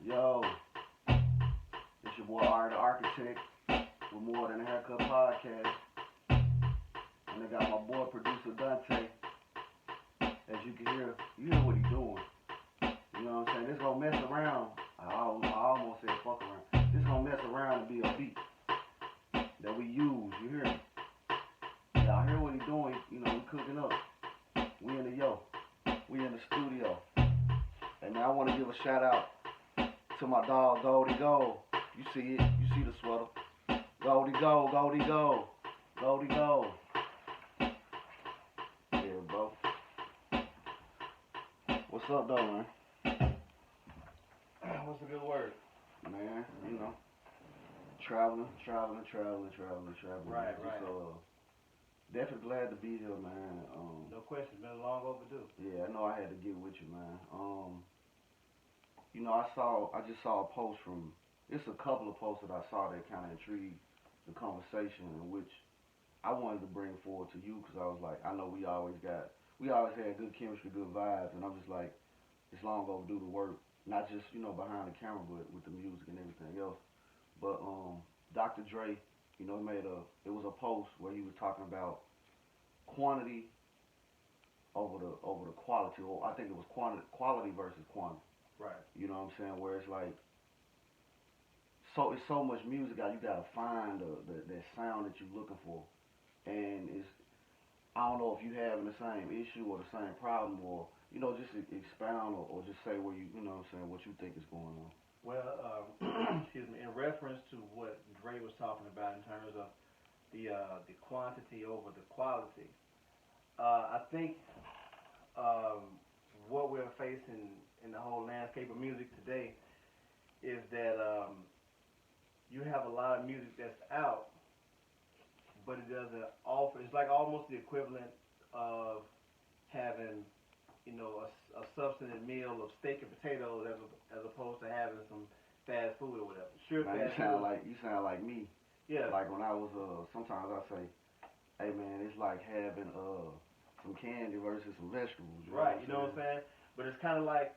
Yo, it's your boy Art the Architect with More Than a Haircut Podcast. And I got my boy producer Dante. As you can hear, you hear what he doing. You know what I'm saying? This gonna mess around. I almost said fuck around. This gonna mess around and be a beat that we use. You hear me? Y'all hear what he doing? You know, we cooking up. We in the we in the studio. And now I want to give a shout out to my dog Goldie Gold. You see it? You see the sweater? Goldie Gold, Goldie Gold, Goldie Gold. Yeah, bro. What's up, though, man? What's a good word? Man, you know, traveling. Right. Definitely glad to be here, man. No question, been long overdue. Yeah, I know I had to get with you, man. You know, I just saw a post from. It's a couple of posts that I saw that kind of intrigued the conversation, in which I wanted to bring forward to you because I was like, I know we always had good chemistry, good vibes, and I'm just like, it's long overdue to work, not just behind the camera, but with the music and everything else. But Dr. Dre, he it was a post where he was talking about quantity over the quality, or I think it was quality versus quantity. Right. You know what I'm saying? Where it's like, it's so much music out, you gotta find that sound that you're looking for, and it's I don't know if you having the same issue or the same problem, or just expound or just say where you know what I'm saying, what you think is going on. Well, excuse me. In reference to what Dre was talking about in terms of the quantity over the quality, I think what we're facing in the whole landscape of music today is that you have a lot of music that's out, but it doesn't offer. It's like almost the equivalent of having, a substantive meal of steak and potatoes as opposed to having some fast food or whatever. Sure, Man, fast food. you sound like me. Yeah. Like when I was sometimes I say, hey man, it's like having some candy versus some vegetables. Right. You know what I'm saying? But it's kind of like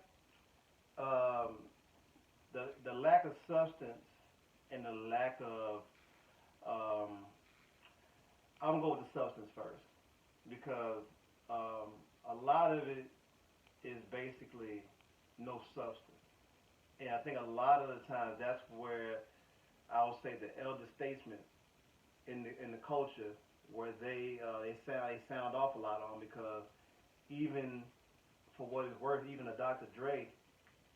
um, the lack of substance and the lack of I'm gonna go with the substance first because a lot of it is basically no substance, and I think a lot of the times that's where I would say the elder statesmen in the culture where they sound off a lot on because even for what it's worth, even a Dr. Dre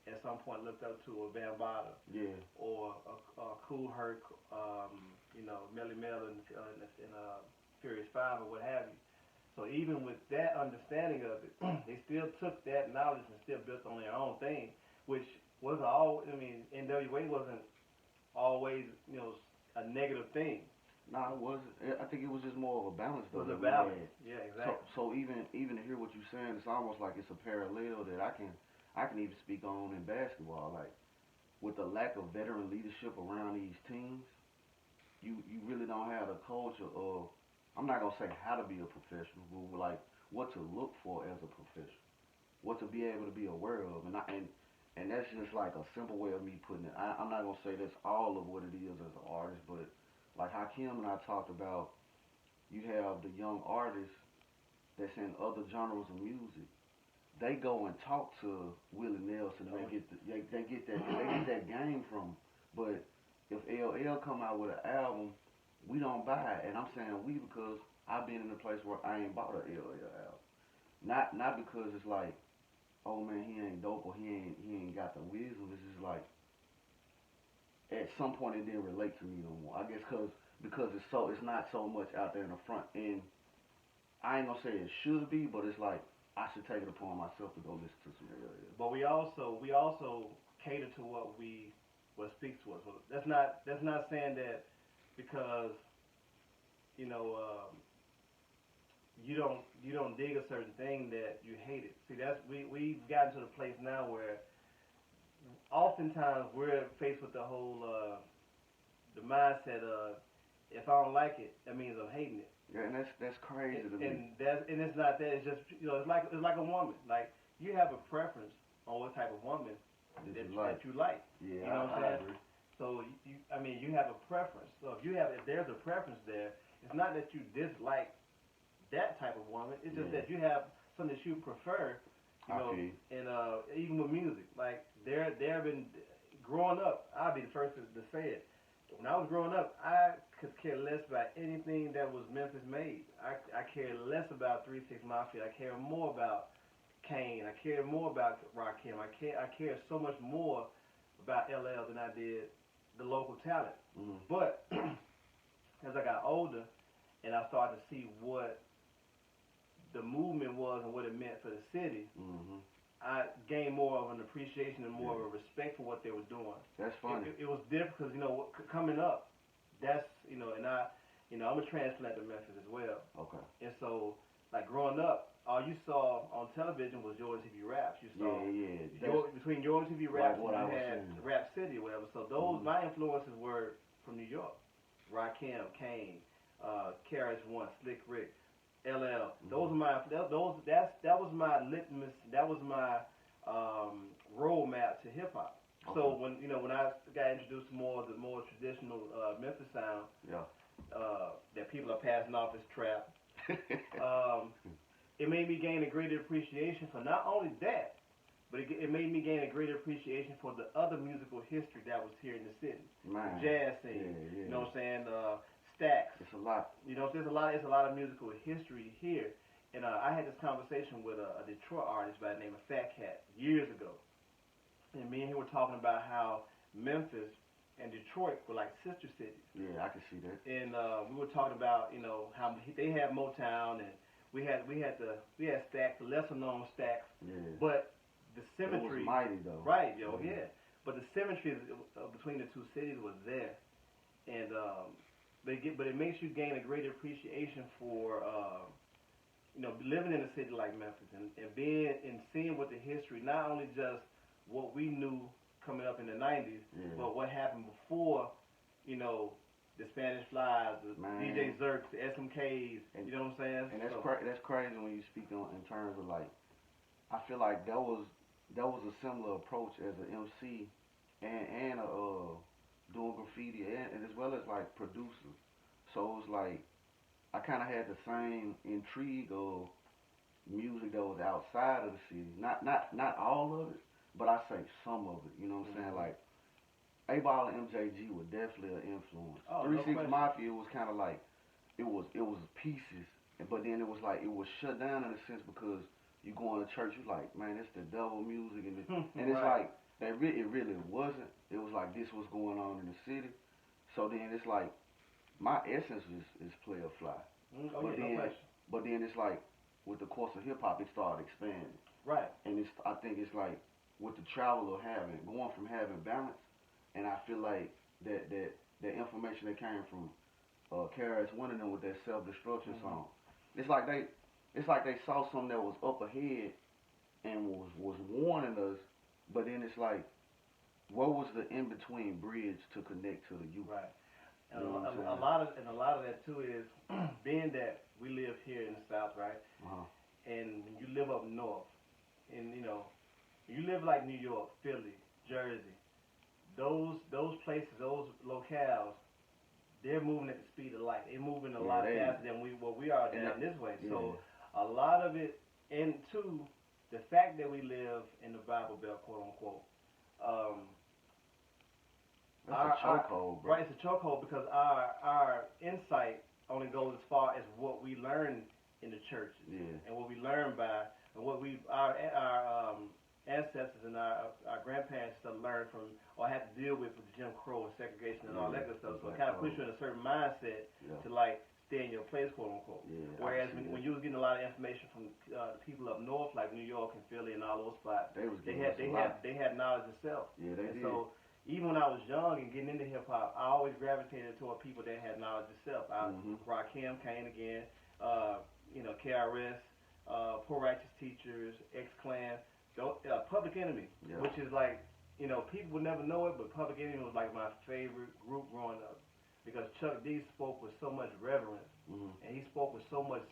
at some point looked up to a Bambaataa Yeah. or a Kool Herc, Melly Mel in Furious Five or what have you. So even with that understanding of it, they still took that knowledge and still built on their own thing, which was all. I mean, NWA wasn't always a negative thing. Nah, it was. I think it was just more of a balance It though was a that we balance. had. Yeah, So exactly. so even to hear what you're saying, it's almost like it's a parallel that I can even speak on in basketball. Like with the lack of veteran leadership around these teams, you really don't have a culture of, I'm not gonna say how to be a professional, but like what to look for as a professional, what to be able to be aware of, and that's just like a simple way of me putting it. I'm not gonna say that's all of what it is as an artist, but like Hakim and I talked about, you have the young artists that's in other genres of music. They go and talk to Willie Nelson. And they get that game from. But if LL come out with an album, we don't buy it. And I'm saying we because I've been in a place where I ain't bought a LL album. Not because it's like, oh man, he ain't dope or he ain't got the wisdom. It's just like at some point it didn't relate to me no more. I guess because it's not so much out there in the front. And I ain't gonna say it should be, but it's like I should take it upon myself to go listen to some LL. But we also cater to what speaks to us. So that's not saying that because you know you don't dig a certain thing that you hate it. See, that's we've gotten to the place now where oftentimes we're faced with the mindset of if I don't like it, that means I'm hating it. Yeah, and that's crazy to me. And it's not that. It's just it's like a woman. Like you have a preference on what type of woman that you like. Yeah, You know what I'm I saying? agree. So you have a preference. So if there's a preference there, it's not that you dislike that type of woman. It's just Yeah. that you have something that you prefer. You I know, feel you. and even with music, like there have been growing up. I'll be the first to say it. When I was growing up, I could care less about anything that was Memphis made. I cared less about 3 6 Mafia. I cared more about Kane. I cared more about Rakim. I cared so much more about LL than I did the local talent. Mm-hmm. But as I got older and I started to see what the movement was and what it meant for the city, Mm-hmm. I gained more of an appreciation and more of a respect for what they were doing. That's funny. It was different because coming up, that's and I'm a transplant to Memphis as well. Okay. And so like growing up, all you saw on television was Jordan TV Raps. You saw between Jordan TV Raps and you had Rap City or whatever. So those my influences were from New York. Rakim, Kane, KRS-One, Slick Rick, LL. Those are my that was my litmus. That was my roadmap to hip hop. Okay. So when I got introduced to the more traditional Memphis sound, that people are passing off as trap, it made me gain a greater appreciation for not only that, but it made me gain a greater appreciation for the other musical history that was here in the city. Man. Jazz scene. Yeah. You know what I'm saying? Stacks. It's a lot. It's a lot of musical history here. And I had this conversation with a Detroit artist by the name of Fat Cat years ago. And me and him were talking about how Memphis and Detroit were like sister cities. Yeah, I can see that. And we were talking about, how they had Motown and we had Stacks, the lesser known Stacks. Yeah. But the symmetry. It was mighty though. Right, yeah. But the symmetry between the two cities was there. And but it makes you gain a greater appreciation for living in a city like Memphis and seeing what the history, not only just what we knew coming up in the 90s, but what happened before, the Spanish Flies, the DJ Zerks, the SMKs, you know what I'm saying? And that's crazy when you speak on in terms of like, I feel like that was a similar approach as an MC and doing graffiti and as well as like producers. So it was like I kind of had the same intrigue of music that was outside of the city. Not all of it, but I say some of it. You know what I'm saying? Like A-Ball and MJG were definitely an influence. 3 6 Mafia was kind of like it was pieces, but then it was like it was shut down in a sense because you go in to church, you like, man, it's the devil music, and it's like it really wasn't. It was like this was going on in the city. So then it's like my essence is Player Fly. No question. But then it's like with the course of hip hop, it started expanding. Right. And I think it's like with the travel of going from having balance, and I feel like that information that came from KRS-One and them with that self-destruction song. It's like they saw something that was up ahead and was warning us, but then it's like, what was the in between bridge to connect to the youth? Right. And a lot of that too is being that we live here in the South, right? And when you live up north, and you live like New York, Philly, Jersey, those places, those locales, they're moving at the speed of light. They're moving a lot faster than we are down this way. So a lot of it, and two, the fact that we live in the Bible Belt, quote unquote. That's a chokehold, bro. Right, it's a chokehold because our insight only goes as far as what we learn in the churches and what we learn by and what our ancestors and our grandparents learned from or had to deal with Jim Crow and segregation and all that good stuff. So it kind of puts you in a certain mindset to like stay in your place, quote unquote. Whereas when you was getting a lot of information from the people up north, like New York and Philly and all those spots, they had knowledge itself. Yeah, they did. So even when I was young and getting into hip hop, I always gravitated toward people that had knowledge itself. Rakim, Kane again, KRS, Poor Righteous Teachers, X-Clan, Public Enemy, which is like, people would never know it, but Public Enemy was like my favorite group growing up because Chuck D spoke with so much reverence and he spoke with so much.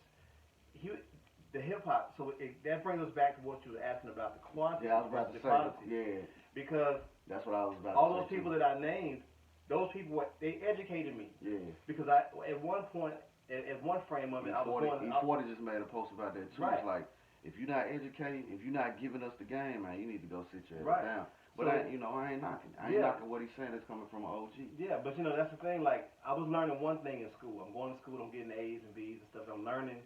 the hip hop. So that brings us back to what you were asking about the quantity Yeah, I was about versus to the say. quality. Yeah, Because that's what I was about all to say. those people too. that I named, those people they educated me. Yeah. Because I at one point at one frame of it I was going. E40 just made a post about that too. Right. It's like if you're not educated, if you're not giving us the game, man, you need to go sit your Right. ass down. But So, I ain't knocking. I ain't knocking what he's saying. It's coming from an OG. Yeah, but that's the thing. Like I was learning one thing in school. I'm going to school. I'm getting A's and B's and stuff. I'm learning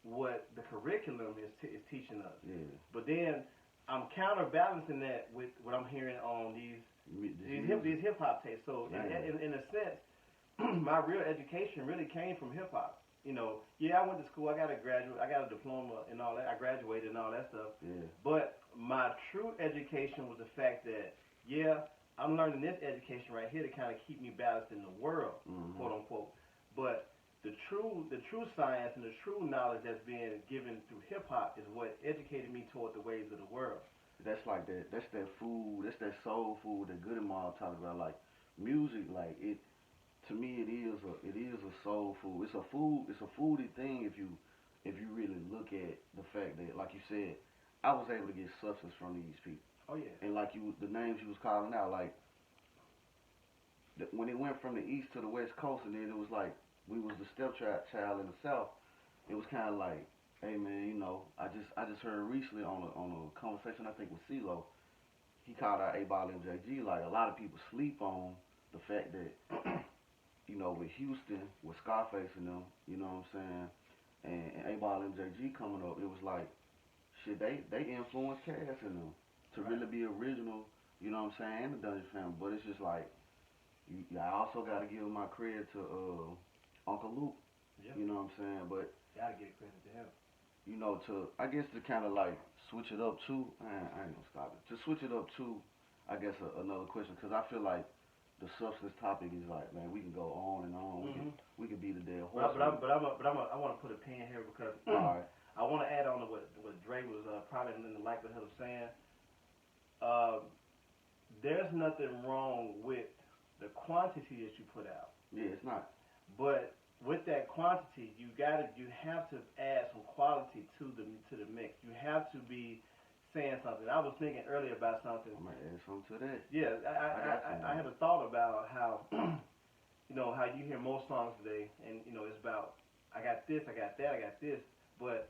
what the curriculum is teaching us. Yeah. But then I'm counterbalancing that with what I'm hearing on these hip hop tapes. So in a sense, my real education really came from hip hop. I went to school. I got a diploma and all that. I graduated and all that stuff. Yeah. But my true education was the fact that I'm learning this education right here to kind of keep me balanced in the world, quote unquote. But the true science and the true knowledge that's being given through hip hop is what educated me toward the ways of the world. That's like that. That's that food. That's that soul food that Goody Mob talked about. Like music, like it. To me, it is a soul food. It's a food. It's a foodie thing if you really look at the fact that, like you said, I was able to get substance from these people. Oh yeah. And like the names you was calling out, like when it went from the east to the west coast, and then it was like we was the stepchild in the south. It was kind of like, hey man, I just heard recently on a conversation I think with CeeLo, he called out A-Ball MJG. Like a lot of people sleep on the fact that with Houston, with Scarface and them, you know what I'm saying, and A-Ball MJG coming up, it was like shit. They influenced Cass and them to really be original. You know what I'm saying, and the Dungeon Family. But it's just like I also got to give my credit to Uncle Luke. Yeah. You know what I'm saying? But gotta give credit to him. I guess to kind of like switch it up too. I ain't gonna stop it. To switch it up too, I guess another question, because I feel like the substance topic is like, man, we can go on and on. We can beat a dead horse. I want to put a pin here because all right. I want to add on to what Dre was probably in the likelihood of saying. There's nothing wrong with the quantity that you put out. Yeah, it's not. But with that quantity, you have to add some quality to the mix. You have to be saying something. I was thinking earlier about something. I'm gonna add something to that. Yeah, I had a thought about how how you hear most songs today, and it's about I got this, I got that, I got this, but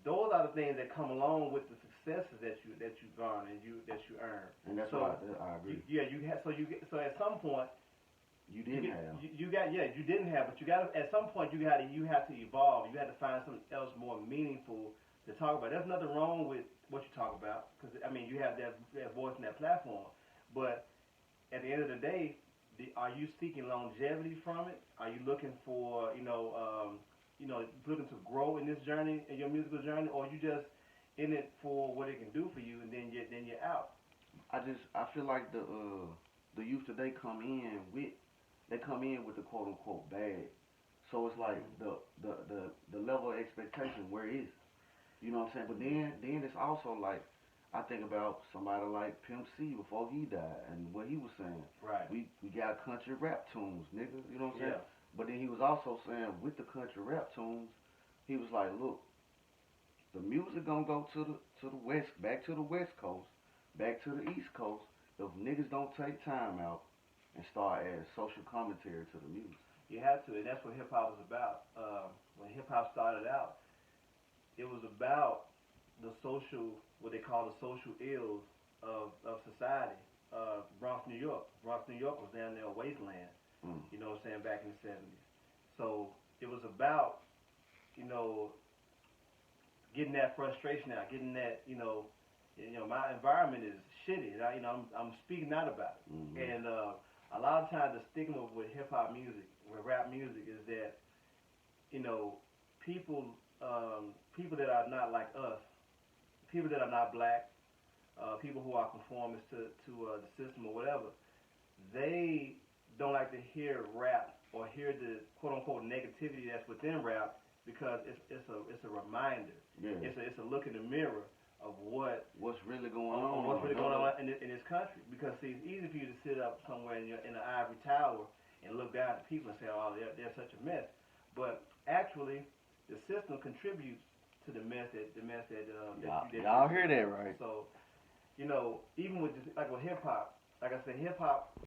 those are the things that come along with the successes that you garner and that you earn. And that's what I agree. So at some point you didn't have. You didn't have, but you got at some point you have to evolve. You had to find something else more meaningful to talk about. There's nothing wrong with what you talk about because you have that voice and that platform. But at the end of the day, are you seeking longevity from it? Are you looking for looking to grow in this journey, in your musical journey, or are you just in it for what it can do for you, and then you're out? I feel like the youth today come in with the quote unquote bag, so it's like the level of expectation where it is, you know what I'm saying. But then it's also like I think about somebody like Pimp C before he died and what he was saying. Right. We got country rap tunes, nigga. You know what I'm saying? Yeah. But then he was also saying with the country rap tunes, he was like, look, the music gonna go to the west, back to the west coast, back to the east coast. If niggas don't take time out and start adding social commentary to the music. You have to, and that's what hip hop was about. When hip hop started out, it was about the social, what they call the social ills of society. Bronx, New York. Bronx, New York was down there a wasteland. You know what I'm saying, back in the 70s. So it was about, getting that frustration out, getting that, my environment is shitty. And I'm speaking out about it. And a lot of times the stigma with hip hop music, with rap music, is that, people that are not like us, people that are not black, people who are conformists to the system or whatever, they don't like to hear rap or hear the quote unquote negativity that's within rap because it's a reminder. Yeah. It's a look in the mirror of what's really going on. What's really going on in this country. Because see, it's easy for you to sit up somewhere in an ivory tower and look down at people and say, oh, they're such a mess. But actually, the system contributes to the mess that Y'all hear that, right? So, you know, even with just, like with hip hop, like I said, hip hop